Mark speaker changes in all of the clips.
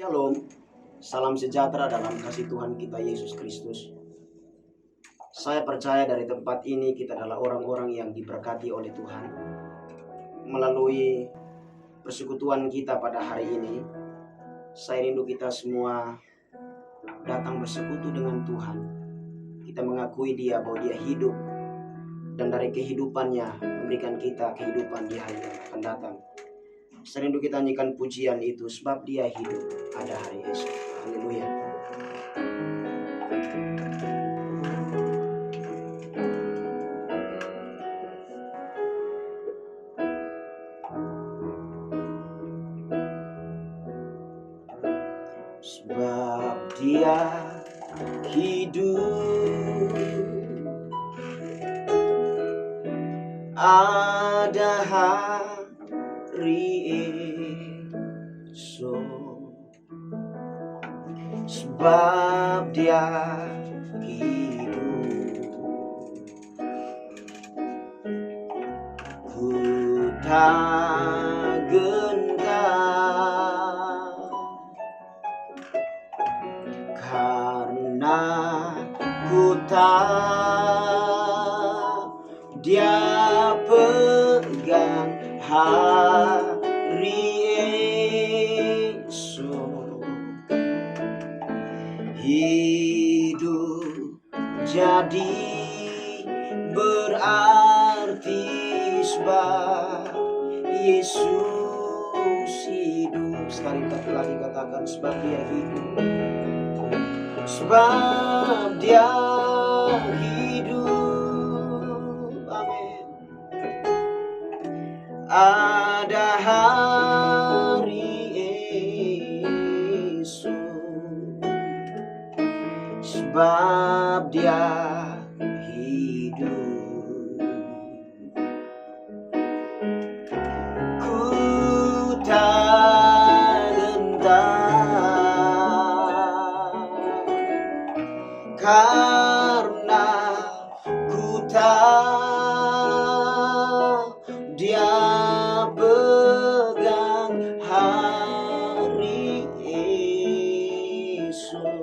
Speaker 1: Shalom, salam sejahtera dalam kasih Tuhan kita Yesus Kristus. Saya percaya dari tempat ini kita adalah orang-orang yang diberkati oleh Tuhan. Melalui persekutuan kita pada hari ini, saya rindu kita semua datang bersekutu dengan Tuhan. Kita mengakui Dia bahwa Dia hidup, dan dari kehidupannya memberikan kita kehidupan di hari yang akan datang. Saya rindu kita nyanyikan pujian itu, sebab Dia hidup ada hari esok. Haleluya. Sebab Dia hidup ada hari esok. Sebab Dia hidup, ku tak gentar, karena ku tahu Dia pegang hari esok. Hidup jadi berarti sebab Yesus hidup. Sekali lagi katakan, sebab Dia hidup. Sebab Dia hidup, amin. Ada hari esok. Sebab Dia hidup, ku tak gentar, karena ku tahu Dia pegang hari esok.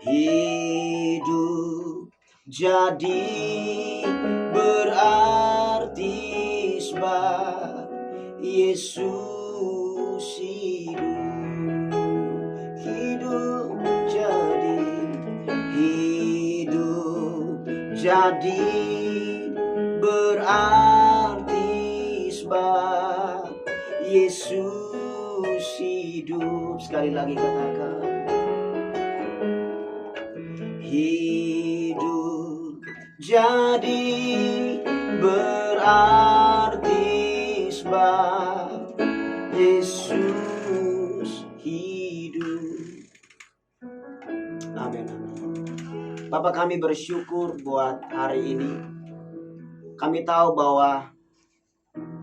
Speaker 1: Hidup jadi berarti sebab Yesus hidup. Hidup jadi berarti sebab Yesus hidup. Sekali lagi katakan, hidup jadi berarti sebab Yesus hidup. Amin, amin. Bapak, kami bersyukur buat hari ini. Kami tahu bahwa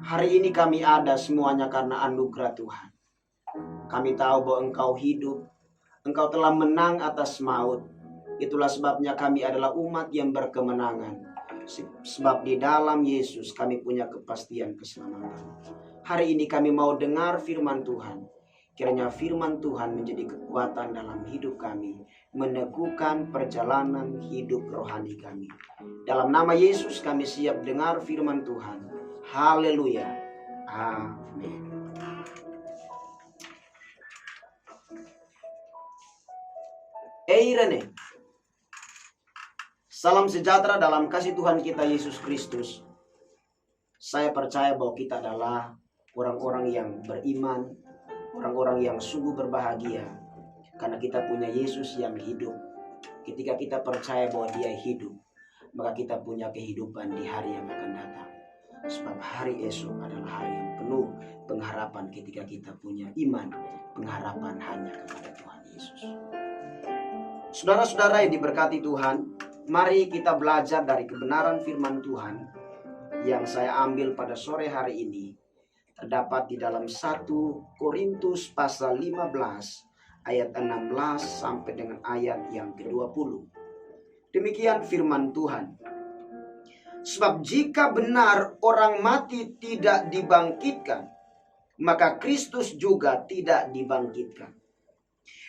Speaker 1: hari ini kami ada semuanya karena anugerah Tuhan. Kami tahu bahwa Engkau hidup, Engkau telah menang atas maut. Itulah sebabnya kami adalah umat yang berkemenangan. Sebab di dalam Yesus kami punya kepastian keselamatan. Hari ini kami mau dengar firman Tuhan. Kiranya firman Tuhan menjadi kekuatan dalam hidup kami, meneguhkan perjalanan hidup rohani kami. Dalam nama Yesus kami siap dengar firman Tuhan. Haleluya. Amin. Rene. Salam sejahtera dalam kasih Tuhan kita Yesus Kristus. Saya percaya bahwa kita adalah orang-orang yang beriman, orang-orang yang sungguh berbahagia, karena kita punya Yesus yang hidup. Ketika kita percaya bahwa Dia hidup, maka kita punya kehidupan di hari yang akan datang. Sebab hari esok adalah hari yang penuh pengharapan ketika kita punya iman, pengharapan hanya kepada Tuhan Yesus. Saudara-saudara yang diberkati Tuhan, mari kita belajar dari kebenaran firman Tuhan yang saya ambil pada sore hari ini. Terdapat di dalam 1 Korintus pasal 15 ayat 16 sampai dengan ayat yang ke-20. Demikian firman Tuhan. Sebab jika benar orang mati tidak dibangkitkan, maka Kristus juga tidak dibangkitkan.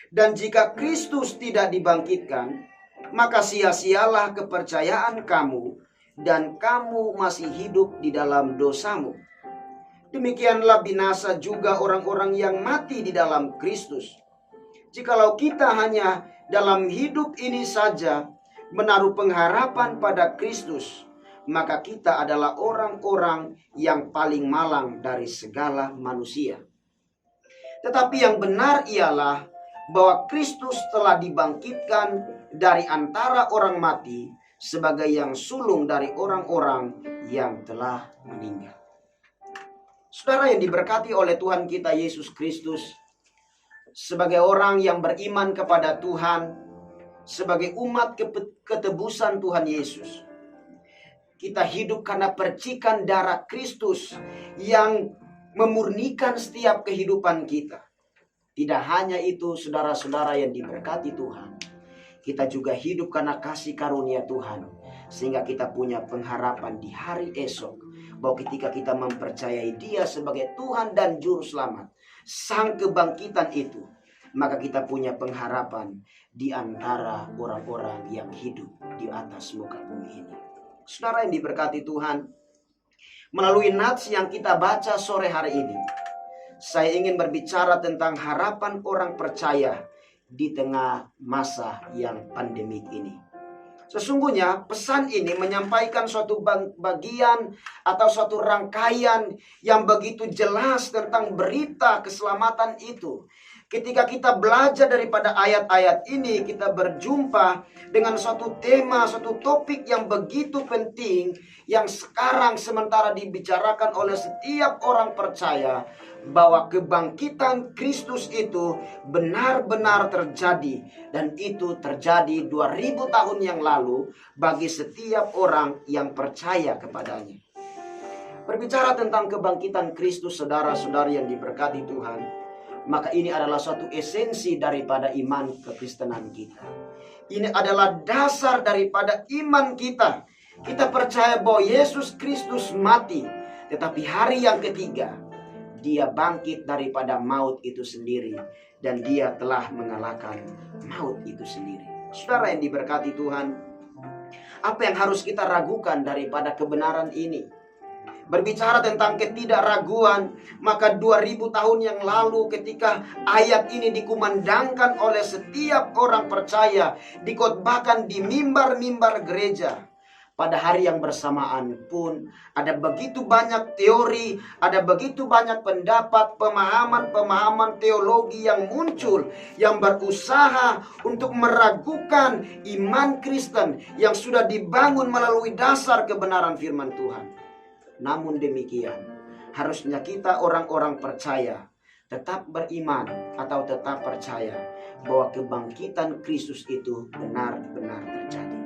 Speaker 1: Dan jika Kristus tidak dibangkitkan, maka sia-sialah kepercayaan kamu, dan kamu masih hidup di dalam dosamu. Demikianlah binasa juga orang-orang yang mati di dalam Kristus. Jikalau kita hanya dalam hidup ini saja menaruh pengharapan pada Kristus, maka kita adalah orang-orang yang paling malang dari segala manusia. Tetapi yang benar ialah bahwa Kristus telah dibangkitkan dari antara orang mati sebagai yang sulung dari orang-orang yang telah meninggal. Saudara yang diberkati oleh Tuhan kita Yesus Kristus, sebagai orang yang beriman kepada Tuhan, sebagai umat ketebusan Tuhan Yesus, kita hidup karena percikan darah Kristus yang memurnikan setiap kehidupan kita. Tidak hanya itu, saudara-saudara yang diberkati Tuhan, kita juga hidup karena kasih karunia Tuhan, sehingga kita punya pengharapan di hari esok, bahwa ketika kita mempercayai Dia sebagai Tuhan dan Juru Selamat, Sang kebangkitan itu, maka kita punya pengharapan di antara orang-orang yang hidup di atas muka bumi ini. Saudara yang diberkati Tuhan, melalui nats yang kita baca sore hari ini, saya ingin berbicara tentang harapan orang percaya di tengah masa yang pandemik ini. Sesungguhnya pesan ini menyampaikan suatu bagian atau suatu rangkaian yang begitu jelas tentang berita keselamatan itu. Ketika kita belajar daripada ayat-ayat ini, kita berjumpa dengan suatu tema, suatu topik yang begitu penting, yang sekarang sementara dibicarakan oleh setiap orang percaya, bahwa kebangkitan Kristus itu benar-benar terjadi, dan itu terjadi 2000 tahun yang lalu bagi setiap orang yang percaya kepadanya. Berbicara tentang kebangkitan Kristus, saudara-saudari yang diberkati Tuhan, maka ini adalah suatu esensi daripada iman kekristenan kita. Ini adalah dasar daripada iman kita. Kita percaya bahwa Yesus Kristus mati, tetapi hari yang ketiga Dia bangkit daripada maut itu sendiri, dan Dia telah mengalahkan maut itu sendiri. Saudara yang diberkati Tuhan, apa yang harus kita ragukan daripada kebenaran ini? Berbicara tentang ketidakraguan, maka 2000 tahun yang lalu ketika ayat ini dikumandangkan oleh setiap orang percaya, dikhotbahkan di mimbar-mimbar gereja, pada hari yang bersamaan pun ada begitu banyak teori, ada begitu banyak pendapat, pemahaman-pemahaman teologi yang muncul, yang berusaha untuk meragukan iman Kristen yang sudah dibangun melalui dasar kebenaran firman Tuhan. Namun demikian, harusnya kita orang-orang percaya tetap beriman atau tetap percaya bahwa kebangkitan Kristus itu benar-benar terjadi.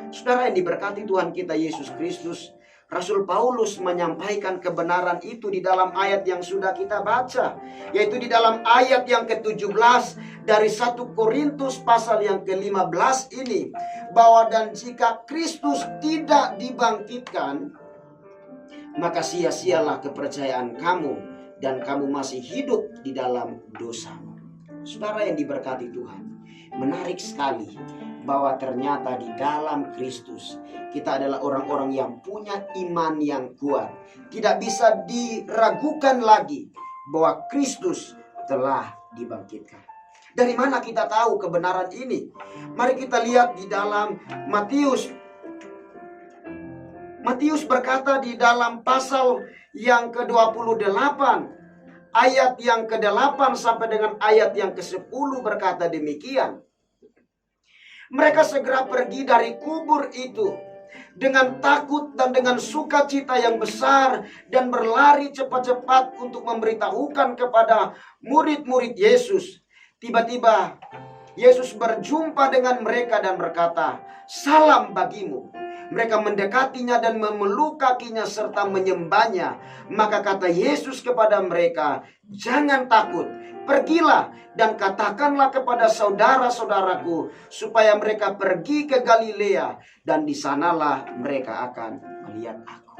Speaker 1: Saudara yang diberkati Tuhan kita Yesus Kristus, Rasul Paulus menyampaikan kebenaran itu di dalam ayat yang sudah kita baca, yaitu di dalam ayat yang ke-17 dari 1 Korintus pasal yang ke-15 ini, bahwa dan jika Kristus tidak dibangkitkan, maka sia-sialah kepercayaan kamu, dan kamu masih hidup di dalam dosamu. Saudara yang diberkati Tuhan, menarik sekali bahwa ternyata di dalam Kristus kita adalah orang-orang yang punya iman yang kuat. Tidak bisa diragukan lagi bahwa Kristus telah dibangkitkan. Dari mana kita tahu kebenaran ini? Mari kita lihat di dalam Matius berkata di dalam pasal yang ke-28, ayat yang ke-8 sampai dengan ayat yang ke-10 berkata demikian. Mereka segera pergi dari kubur itu dengan takut dan dengan sukacita yang besar, dan berlari cepat-cepat untuk memberitahukan kepada murid-murid Yesus. Tiba-tiba Yesus berjumpa dengan mereka dan berkata, "Salam bagimu." Mereka mendekatinya dan memeluk kakinya serta menyembahnya. Maka kata Yesus kepada mereka, "Jangan takut, pergilah dan katakanlah kepada saudara-saudaraku supaya mereka pergi ke Galilea, dan di sanalah mereka akan melihat aku."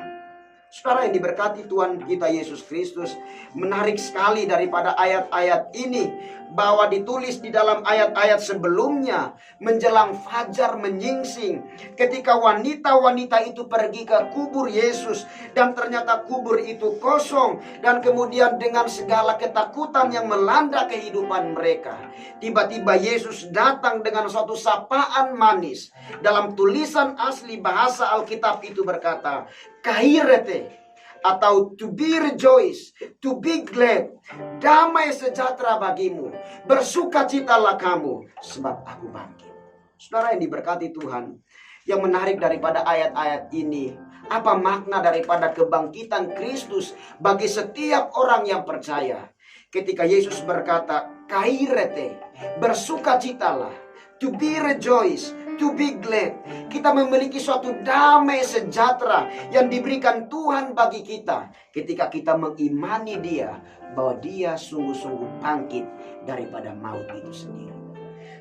Speaker 1: Saudara yang diberkati Tuhan kita Yesus Kristus, menarik sekali daripada ayat-ayat ini bahwa ditulis di dalam ayat-ayat sebelumnya menjelang fajar menyingsing, ketika wanita-wanita itu pergi ke kubur Yesus dan ternyata kubur itu kosong, dan kemudian dengan segala ketakutan yang melanda kehidupan mereka, tiba-tiba Yesus datang dengan suatu sapaan manis. Dalam tulisan asli bahasa Alkitab itu berkata, kairete, atau to be rejoice, to be glad, damai sejahtera bagimu, bersukacitalah kamu, sebab aku bangkit. Saudara yang diberkati Tuhan, yang menarik daripada ayat-ayat ini, apa makna daripada kebangkitan Kristus bagi setiap orang yang percaya? Ketika Yesus berkata, kairete, bersukacitalah, to be rejoice, to be glad. Kita memiliki suatu damai sejahtera yang diberikan Tuhan bagi kita ketika kita mengimani Dia, bahwa Dia sungguh-sungguh bangkit daripada maut itu sendiri.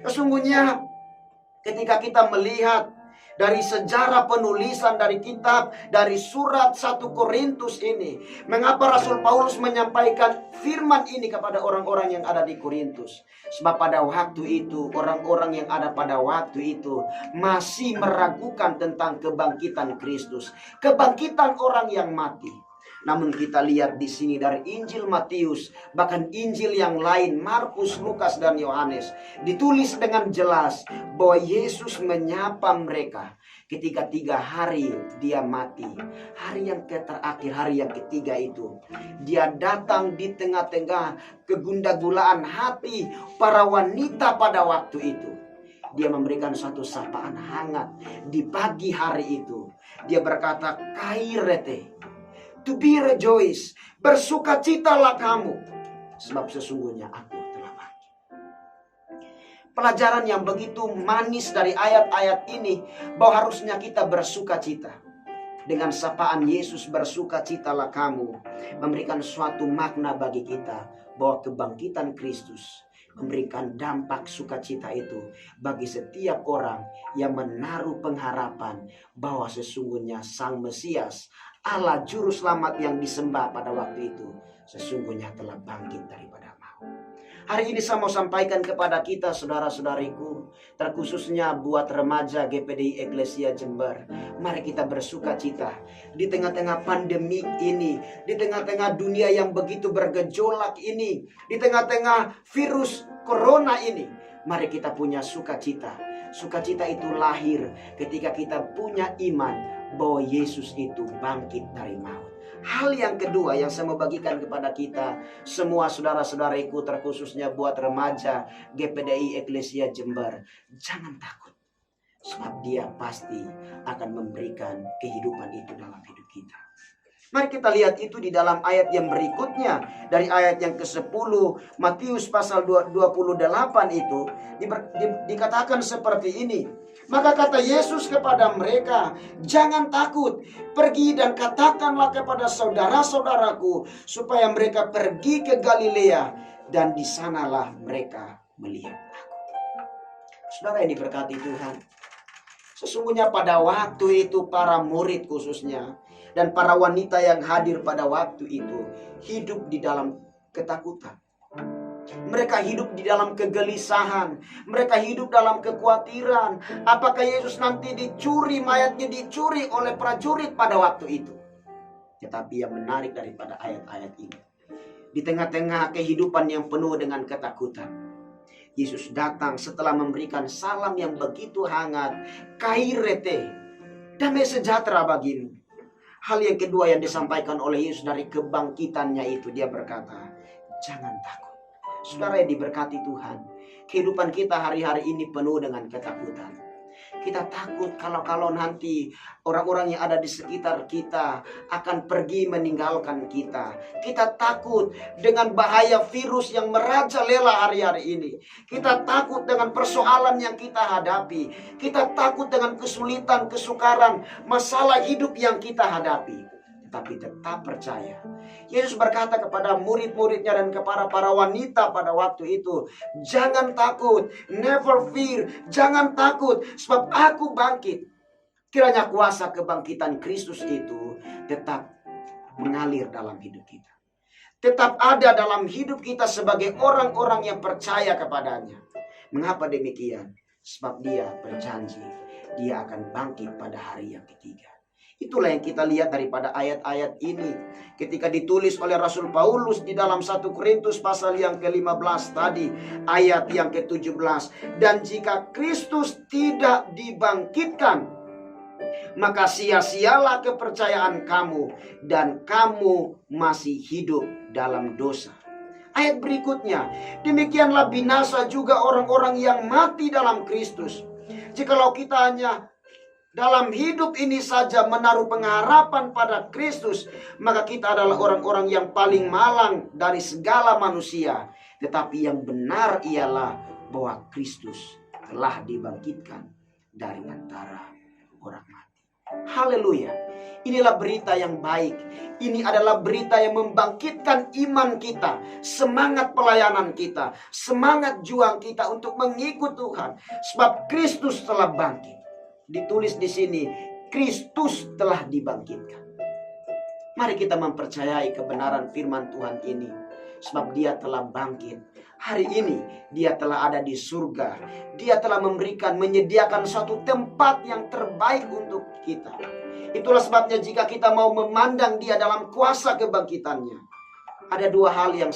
Speaker 1: Sesungguhnya ketika kita melihat dari sejarah penulisan dari kitab, dari surat 1 Korintus ini, mengapa Rasul Paulus menyampaikan firman ini kepada orang-orang yang ada di Korintus? Sebab pada waktu itu, orang-orang yang ada pada waktu itu masih meragukan tentang kebangkitan Kristus, kebangkitan orang yang mati. Namun kita lihat di sini dari Injil Matius, bahkan Injil yang lain, Markus, Lukas, dan Yohanes, ditulis dengan jelas bahwa Yesus menyapa mereka ketika 3 hari dia mati. Hari yang terakhir, hari yang ketiga itu, dia datang di tengah-tengah kegundagulaan hati para wanita pada waktu itu. Dia memberikan suatu sapaan hangat di pagi hari itu. Dia berkata, kairete, to be rejoice, bersukacitalah kamu, sebab sesungguhnya aku telah bangkit. Pelajaran yang begitu manis dari ayat-ayat ini, bahwa harusnya kita bersukacita. Dengan sapaan Yesus, bersukacitalah kamu, memberikan suatu makna bagi kita bahwa kebangkitan Kristus memberikan dampak sukacita itu bagi setiap orang yang menaruh pengharapan bahwa sesungguhnya Sang Mesias, Allah Juru Selamat yang disembah pada waktu itu, sesungguhnya telah bangkit daripada maut. Hari ini saya mau sampaikan kepada kita, saudara-saudariku, terkhususnya buat remaja GPDI Eklesia Jember. Mari kita bersuka cita di tengah-tengah pandemi ini, di tengah-tengah dunia yang begitu bergejolak ini, di tengah-tengah virus corona ini. Mari kita punya sukacita. Sukacita itu lahir ketika kita punya iman bahwa Yesus itu bangkit dari maut. Hal yang kedua yang saya mau bagikan kepada kita semua, saudara-saudariku, terkhususnya buat remaja GPDI Eklesia Jember, jangan takut, sebab Dia pasti akan memberikan kehidupan itu dalam hidup kita. Mari kita lihat itu di dalam ayat yang berikutnya, dari ayat yang ke-10 Matius pasal 28 itu dikatakan seperti ini. Maka kata Yesus kepada mereka, jangan takut, pergi dan katakanlah kepada saudara-saudaraku supaya mereka pergi ke Galilea, dan di sanalah mereka melihat aku. Saudara yang diberkati Tuhan, sesungguhnya pada waktu itu para murid khususnya dan para wanita yang hadir pada waktu itu hidup di dalam ketakutan. Mereka hidup di dalam kegelisahan. Mereka hidup dalam kekhawatiran. Apakah Yesus nanti dicuri, mayatnya dicuri oleh prajurit pada waktu itu? Tetapi yang menarik daripada ayat-ayat ini, di tengah-tengah kehidupan yang penuh dengan ketakutan, Yesus datang setelah memberikan salam yang begitu hangat, kairete, damai sejahtera bagimu. Hal yang kedua yang disampaikan oleh Yesus dari kebangkitannya itu, Dia berkata, jangan takut. Saudara yang diberkati Tuhan, kehidupan kita hari-hari ini penuh dengan ketakutan. Kita takut kalau nanti orang-orang yang ada di sekitar kita akan pergi meninggalkan kita. Kita takut dengan bahaya virus yang merajalela hari-hari ini. Kita takut dengan persoalan yang kita hadapi. Kita takut dengan kesulitan, kesukaran, masalah hidup yang kita hadapi. Tapi tetap percaya. Yesus berkata kepada murid-muridnya dan kepada para wanita pada waktu itu, jangan takut, never fear, jangan takut, sebab aku bangkit. Kiranya kuasa kebangkitan Kristus itu tetap mengalir dalam hidup kita. Tetap ada dalam hidup kita sebagai orang-orang yang percaya kepadanya. Mengapa demikian? Sebab dia berjanji dia akan bangkit pada hari yang ketiga. Itulah yang kita lihat daripada ayat-ayat ini. Ketika ditulis oleh Rasul Paulus di dalam 1 Korintus pasal yang ke-15 tadi. Ayat yang ke-17. Dan jika Kristus tidak dibangkitkan, maka sia-sialah kepercayaan kamu. Dan kamu masih hidup dalam dosa. Ayat berikutnya, demikianlah binasa juga orang-orang yang mati dalam Kristus. Jikalau kita hanya dalam hidup ini saja menaruh pengharapan pada Kristus, maka kita adalah orang-orang yang paling malang dari segala manusia. Tetapi yang benar ialah bahwa Kristus telah dibangkitkan dari antara orang mati. Haleluya. Inilah berita yang baik. Ini adalah berita yang membangkitkan iman kita, semangat pelayanan kita, semangat juang kita untuk mengikut Tuhan. Sebab Kristus telah bangkit. Ditulis di sini, Kristus telah dibangkitkan. Mari kita mempercayai kebenaran firman Tuhan ini. Sebab dia telah bangkit. Hari ini dia telah ada di surga. Dia telah menyediakan suatu tempat yang terbaik untuk kita. Itulah sebabnya jika kita mau memandang dia dalam kuasa kebangkitannya, ada dua hal yang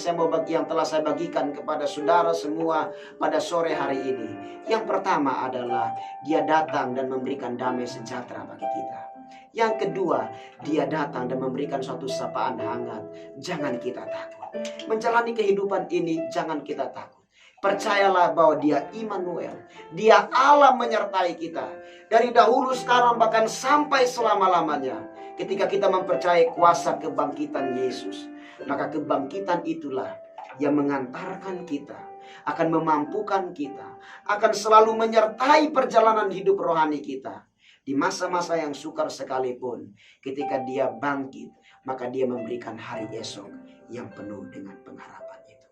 Speaker 1: telah saya bagikan kepada saudara semua pada sore hari ini. Yang pertama adalah dia datang dan memberikan damai sejahtera bagi kita. Yang kedua, dia datang dan memberikan suatu sapaan hangat. Jangan kita takut. Menjalani kehidupan ini, jangan kita takut. Percayalah bahwa dia Immanuel. Dia Allah menyertai kita. Dari dahulu, sekarang, bahkan sampai selama-lamanya. Ketika kita mempercayai kuasa kebangkitan Yesus, maka kebangkitan itulah yang mengantarkan kita, akan memampukan kita, akan selalu menyertai perjalanan hidup rohani kita. Di masa-masa yang sukar sekalipun, ketika dia bangkit, maka dia memberikan hari esok yang penuh dengan pengharapan itu.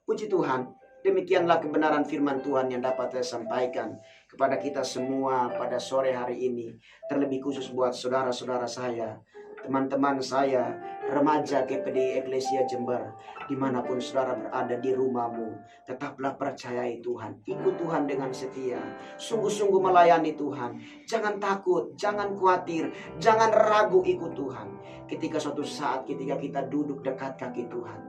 Speaker 1: Puji Tuhan, demikianlah kebenaran firman Tuhan yang dapat saya sampaikan kepada kita semua pada sore hari ini. Terlebih khusus buat saudara-saudara saya, teman-teman saya, remaja GPDI Eklesia Jember, dimanapun saudara berada di rumahmu, tetaplah percayai Tuhan, ikut Tuhan dengan setia, sungguh-sungguh melayani Tuhan. Jangan takut, jangan khawatir, jangan ragu ikut Tuhan. Ketika suatu saat ketika kita duduk dekat kaki Tuhan,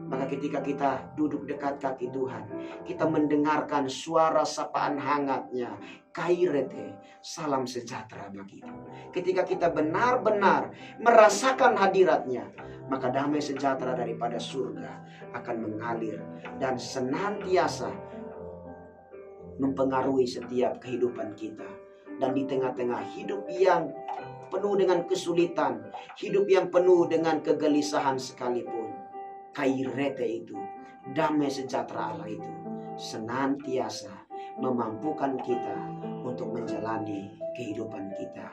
Speaker 1: maka ketika kita duduk dekat kaki Tuhan, kita mendengarkan suara sapaan hangatnya, kairete, salam sejahtera bagimu. Ketika kita benar-benar merasakan hadiratnya, maka damai sejahtera daripada surga akan mengalir dan senantiasa mempengaruhi setiap kehidupan kita. Dan di tengah-tengah hidup yang penuh dengan kesulitan, hidup yang penuh dengan kegelisahan sekalipun, kairete itu, damai sejahtera Allah itu senantiasa memampukan kita untuk menjalani kehidupan kita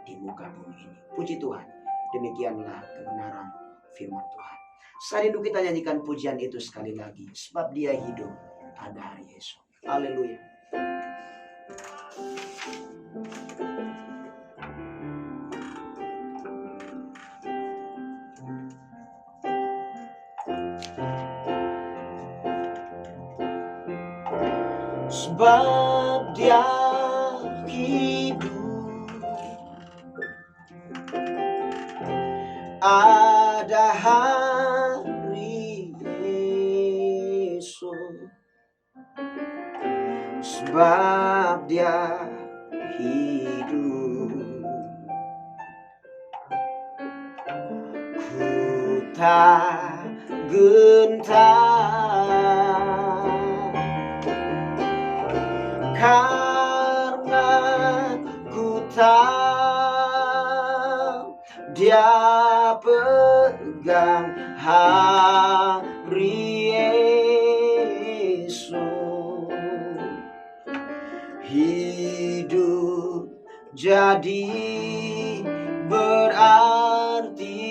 Speaker 1: di muka bumi ini. Puji Tuhan, demikianlah kebenaran firman Tuhan. Saya rindu kita nyanyikan pujian itu sekali lagi, sebab dia hidup pada hari esok. Haleluya. Sebab dia hidup, ada hari esok. Sebab dia hidup, ku tak gentar, karena ku tahu dia pegang hari esok. Hidup jadi berarti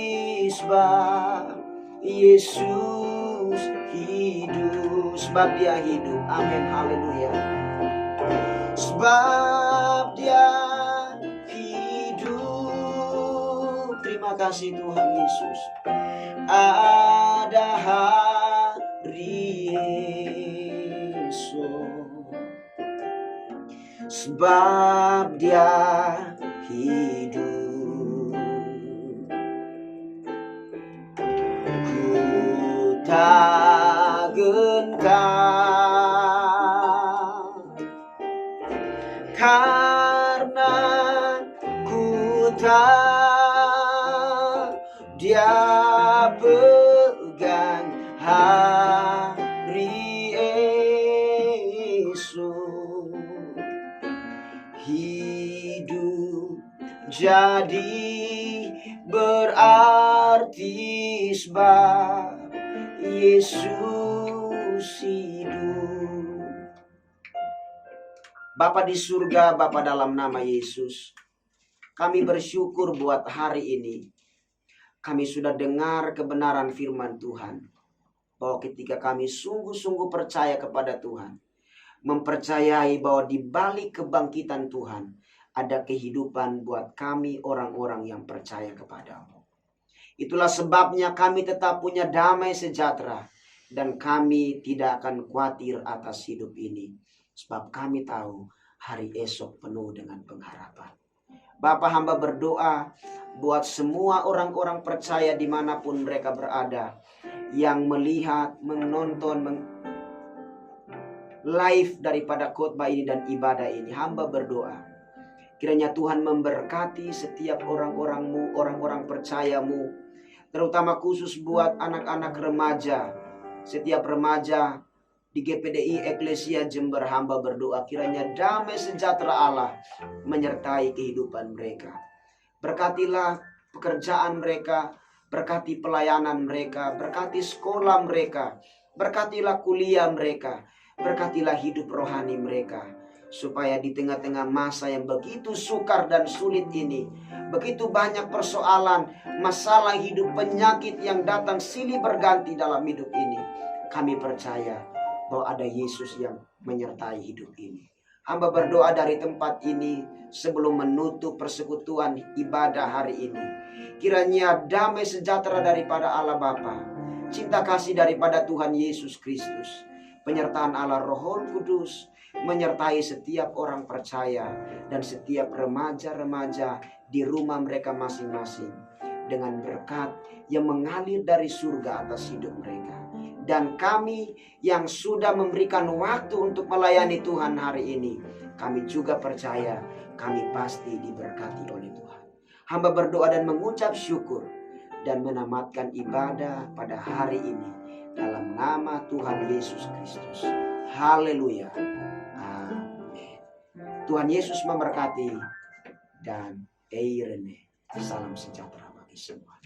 Speaker 1: sebab Yesus hidup. Sebab dia hidup. Amin. Haleluya. Sebab dia hidup. Terima kasih. kasih Tuhan Yesus. Ada hari esok, sebab Dia hidup. Ku tak gentar, karena ku tahu Dia pegang hari esok. Hidup jadi berarti sebab Yesus hidup. Bapa di surga, Bapa dalam nama Yesus, kami bersyukur buat hari ini. Kami sudah dengar kebenaran firman Tuhan, bahwa ketika kami sungguh-sungguh percaya kepada Tuhan, mempercayai bahwa di balik kebangkitan Tuhan ada kehidupan buat kami orang-orang yang percaya kepadamu. Itulah sebabnya kami tetap punya damai sejahtera, dan kami tidak akan khawatir atas hidup ini, sebab kami tahu hari esok penuh dengan pengharapan. Bapa, hamba berdoa buat semua orang-orang percaya dimanapun mereka berada, yang melihat, menonton, live daripada khotbah ini dan ibadah ini. Hamba berdoa, kiranya Tuhan memberkati setiap orang-orangmu, orang-orang percayamu, terutama khusus buat anak-anak remaja, setiap remaja di GPDI Eklesia Jember. Hamba berdoa kiranya damai sejahtera Allah menyertai kehidupan mereka. Berkatilah pekerjaan mereka, berkati pelayanan mereka, berkati sekolah mereka, berkatilah kuliah mereka, berkatilah hidup rohani mereka, supaya di tengah-tengah masa yang begitu sukar dan sulit ini, begitu banyak persoalan, masalah hidup, penyakit yang datang silih berganti dalam hidup ini, kami percaya bahwa ada Yesus yang menyertai hidup ini. Hamba berdoa dari tempat ini sebelum menutup persekutuan ibadah hari ini, kiranya damai sejahtera daripada Allah Bapa, cinta kasih daripada Tuhan Yesus Kristus, penyertaan Allah Roh Kudus menyertai setiap orang percaya dan setiap remaja-remaja di rumah mereka masing-masing, dengan berkat yang mengalir dari surga atas hidup mereka. Dan kami yang sudah memberikan waktu untuk melayani Tuhan hari ini, kami juga percaya kami pasti diberkati oleh Tuhan. Hamba berdoa dan mengucap syukur dan menamatkan ibadah pada hari ini dalam nama Tuhan Yesus Kristus. Haleluya. Amin. Tuhan Yesus memberkati dan Eirene. Salam sejahtera bagi semua.